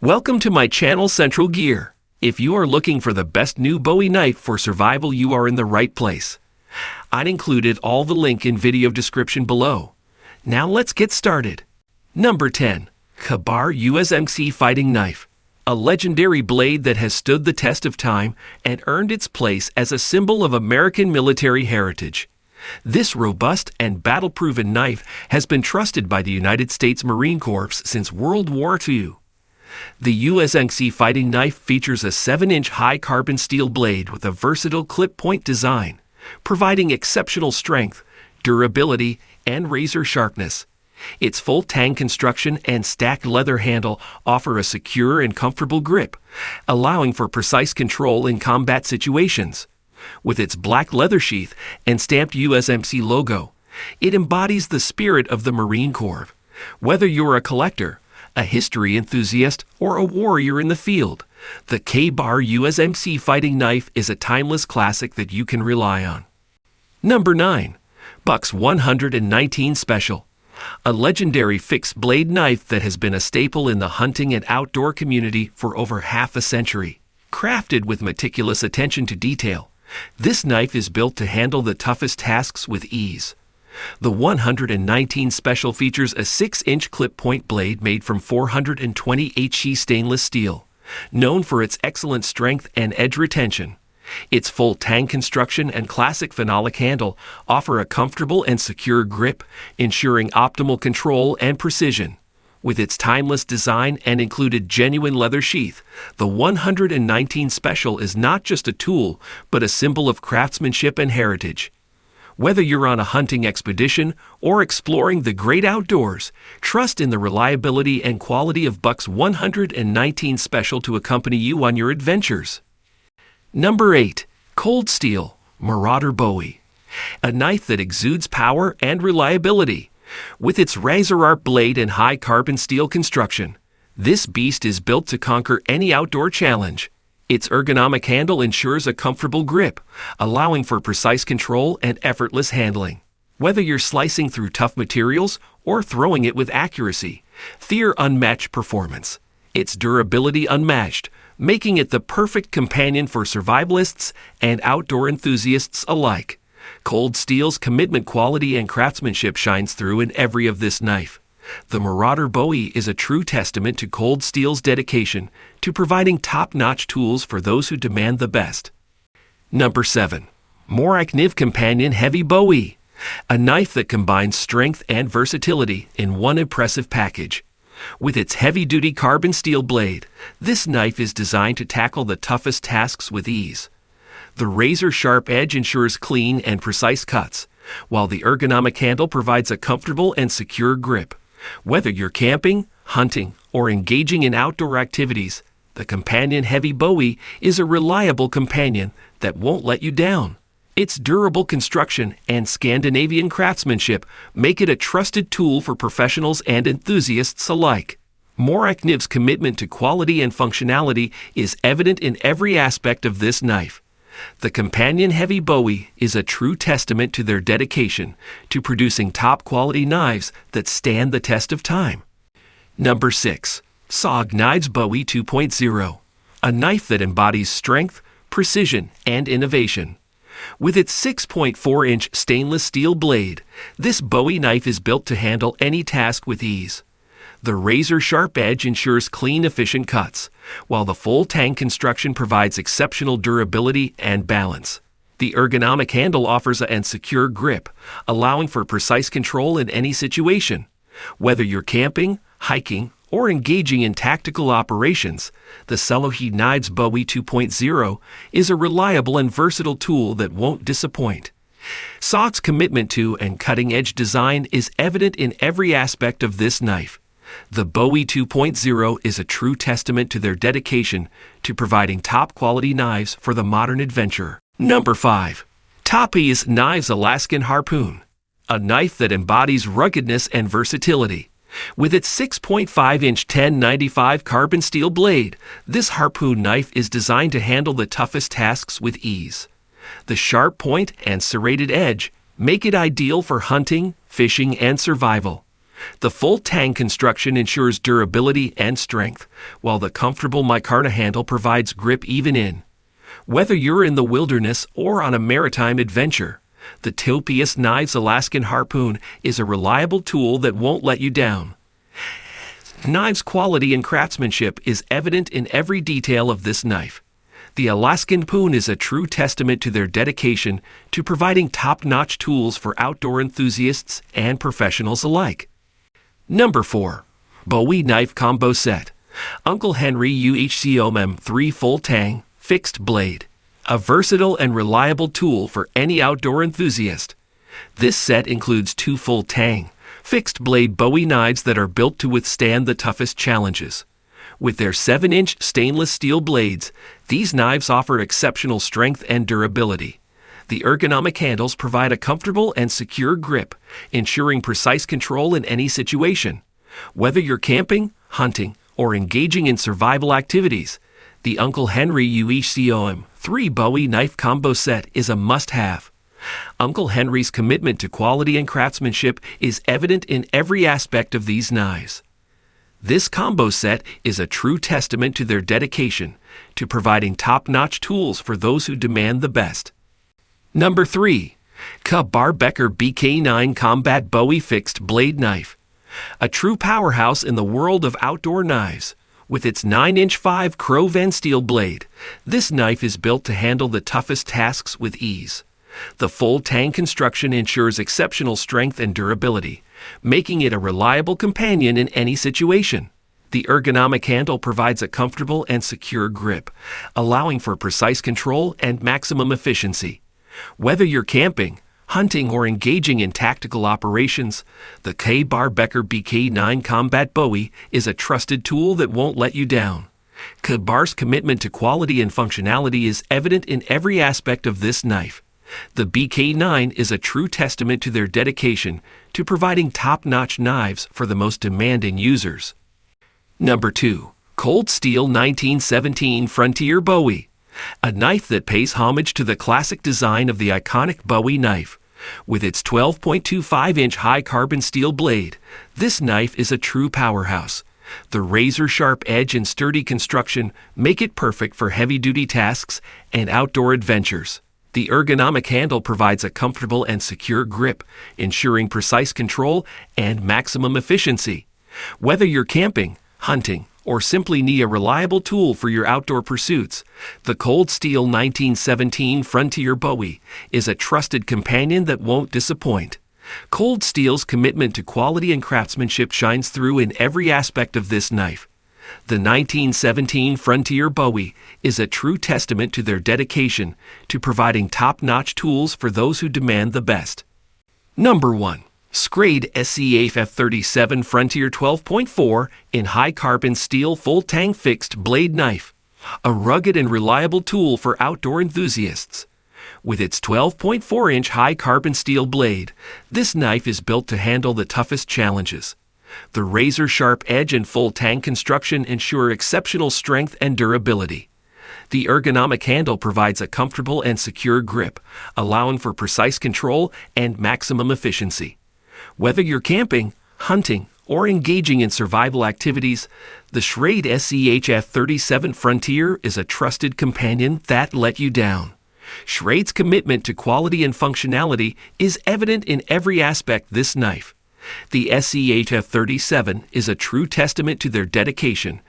Welcome to my channel Central Gear. If you are looking for the best new Bowie knife for survival, you are in the right place. I'd included all the link in video description below. Now let's get started. Number 10. Kabar USMC Fighting Knife. A legendary blade that has stood the test of time and earned its place as a symbol of American military heritage. This robust and battle-proven knife has been trusted by the United States Marine Corps since World War II. The USMC Fighting Knife features a 7-inch high carbon steel blade with a versatile clip-point design, providing exceptional strength, durability, and razor sharpness. Its full Tang construction and stacked leather handle offer a secure and comfortable grip, allowing for precise control in combat situations. With its black leather sheath and stamped USMC logo, it embodies the spirit of the Marine Corps. Whether you're a collector, a history enthusiast, or a warrior in the field, the Kabar USMC Fighting Knife is a timeless classic that you can rely on. Number 9. Buck's 119 Special. A legendary fixed blade knife that has been a staple in the hunting and outdoor community for over half a century. Crafted with meticulous attention to detail, this knife is built to handle the toughest tasks with ease. The 119 Special features a 6-inch clip-point blade made from 420 HE stainless steel, known for its excellent strength and edge retention. Its full Tang construction and classic phenolic handle offer a comfortable and secure grip, ensuring optimal control and precision. With its timeless design and included genuine leather sheath, the 119 Special is not just a tool, but a symbol of craftsmanship and heritage. Whether you're on a hunting expedition or exploring the great outdoors, trust in the reliability and quality of Buck's 119 Special to accompany you on your adventures. Number 8. Cold Steel Marauder Bowie. A knife that exudes power and reliability. With its razor-sharp blade and high carbon steel construction, this beast is built to conquer any outdoor challenge. Its ergonomic handle ensures a comfortable grip, allowing for precise control and effortless handling. Whether you're slicing through tough materials or throwing it with accuracy, fear unmatched performance. Its durability unmatched, making it the perfect companion for survivalists and outdoor enthusiasts alike. Cold Steel's commitment, quality, and craftsmanship shines through in every of this knife. The Marauder Bowie is a true testament to Cold Steel's dedication to providing top-notch tools for those who demand the best. Number 7. Morakniv Companion Heavy Bowie. A knife that combines strength and versatility in one impressive package. With its heavy-duty carbon steel blade, this knife is designed to tackle the toughest tasks with ease. The razor-sharp edge ensures clean and precise cuts, while the ergonomic handle provides a comfortable and secure grip. Whether you're camping, hunting, or engaging in outdoor activities, the Companion Heavy Bowie is a reliable companion that won't let you down. Its durable construction and Scandinavian craftsmanship make it a trusted tool for professionals and enthusiasts alike. Morakniv's commitment to quality and functionality is evident in every aspect of this knife. The Companion Heavy Bowie is a true testament to their dedication to producing top-quality knives that stand the test of time. Number 6. SOG Knives Bowie 2.0. A knife that embodies strength, precision, and innovation. With its 6.4-inch stainless steel blade, this Bowie knife is built to handle any task with ease. The razor-sharp edge ensures clean, efficient cuts, while the full Tang construction provides exceptional durability and balance. The ergonomic handle offers a secure grip, allowing for precise control in any situation. Whether you're camping, hiking, or engaging in tactical operations, the SOG Knives Bowie 2.0 is a reliable and versatile tool that won't disappoint. SOG's commitment to and cutting-edge design is evident in every aspect of this knife. The Bowie 2.0 is a true testament to their dedication to providing top-quality knives for the modern adventurer. Number 5. SOG Knives Alaskan Harpoon. A knife that embodies ruggedness and versatility. With its 6.5-inch 1095 carbon steel blade, this Harpoon knife is designed to handle the toughest tasks with ease. The sharp point and serrated edge make it ideal for hunting, fishing, and survival. The full Tang construction ensures durability and strength, while the comfortable micarta handle provides grip even in. Whether you're in the wilderness or on a maritime adventure, the Topius Knives Alaskan Harpoon is a reliable tool that won't let you down. Knives' quality and craftsmanship is evident in every detail of this knife. The Alaskan Harpoon is a true testament to their dedication to providing top-notch tools for outdoor enthusiasts and professionals alike. Number 4. Bowie Knife Combo Set. Uncle Henry UHCOM 3 Full Tang Fixed Blade. A versatile and reliable tool for any outdoor enthusiast. This set includes 2 full Tang fixed blade Bowie knives that are built to withstand the toughest challenges. With their 7-inch stainless steel blades, these knives offer exceptional strength and durability. The ergonomic handles provide a comfortable and secure grip, ensuring precise control in any situation. Whether you're camping, hunting, or engaging in survival activities, the Uncle Henry UHCOM 3 Bowie Knife Combo Set is a must-have. Uncle Henry's commitment to quality and craftsmanship is evident in every aspect of these knives. This combo set is a true testament to their dedication to providing top-notch tools for those who demand the best. Number 3. Becker BK9 Combat Bowie Fixed Blade Knife. A true powerhouse in the world of outdoor knives. With its 9-inch 5 Crow Van steel blade, this knife is built to handle the toughest tasks with ease. The full Tang construction ensures exceptional strength and durability, making it a reliable companion in any situation. The ergonomic handle provides a comfortable and secure grip, allowing for precise control and maximum efficiency. Whether you're camping, hunting, or engaging in tactical operations, the Becker BK9 Combat Bowie is a trusted tool that won't let you down. Beck's commitment to quality and functionality is evident in every aspect of this knife. The BK9 is a true testament to their dedication to providing top-notch knives for the most demanding users. Number 2. Cold Steel 1917 Frontier Bowie. A knife that pays homage to the classic design of the iconic Bowie knife. With its 12.25-inch high-carbon steel blade, this knife is a true powerhouse. The razor-sharp edge and sturdy construction make it perfect for heavy-duty tasks and outdoor adventures. The ergonomic handle provides a comfortable and secure grip, ensuring precise control and maximum efficiency. Whether you're camping, hunting, or simply need a reliable tool for your outdoor pursuits, the Cold Steel 1917 Frontier Bowie is a trusted companion that won't disappoint. Cold Steel's commitment to quality and craftsmanship shines through in every aspect of this knife. The 1917 Frontier Bowie is a true testament to their dedication to providing top-notch tools for those who demand the best. Number 1. Schrade SCH F37 Frontier 12.4 in high-carbon steel full Tang fixed blade knife. A rugged and reliable tool for outdoor enthusiasts. With its 12.4-inch high-carbon steel blade, this knife is built to handle the toughest challenges. The razor-sharp edge and full Tang construction ensure exceptional strength and durability. The ergonomic handle provides a comfortable and secure grip, allowing for precise control and maximum efficiency. Whether you're camping, hunting, or engaging in survival activities, the Schrade SCH F37 Frontier is a trusted companion that let you down. Schrade's commitment to quality and functionality is evident in every aspect of this knife. The SCH F37 is a true testament to their dedication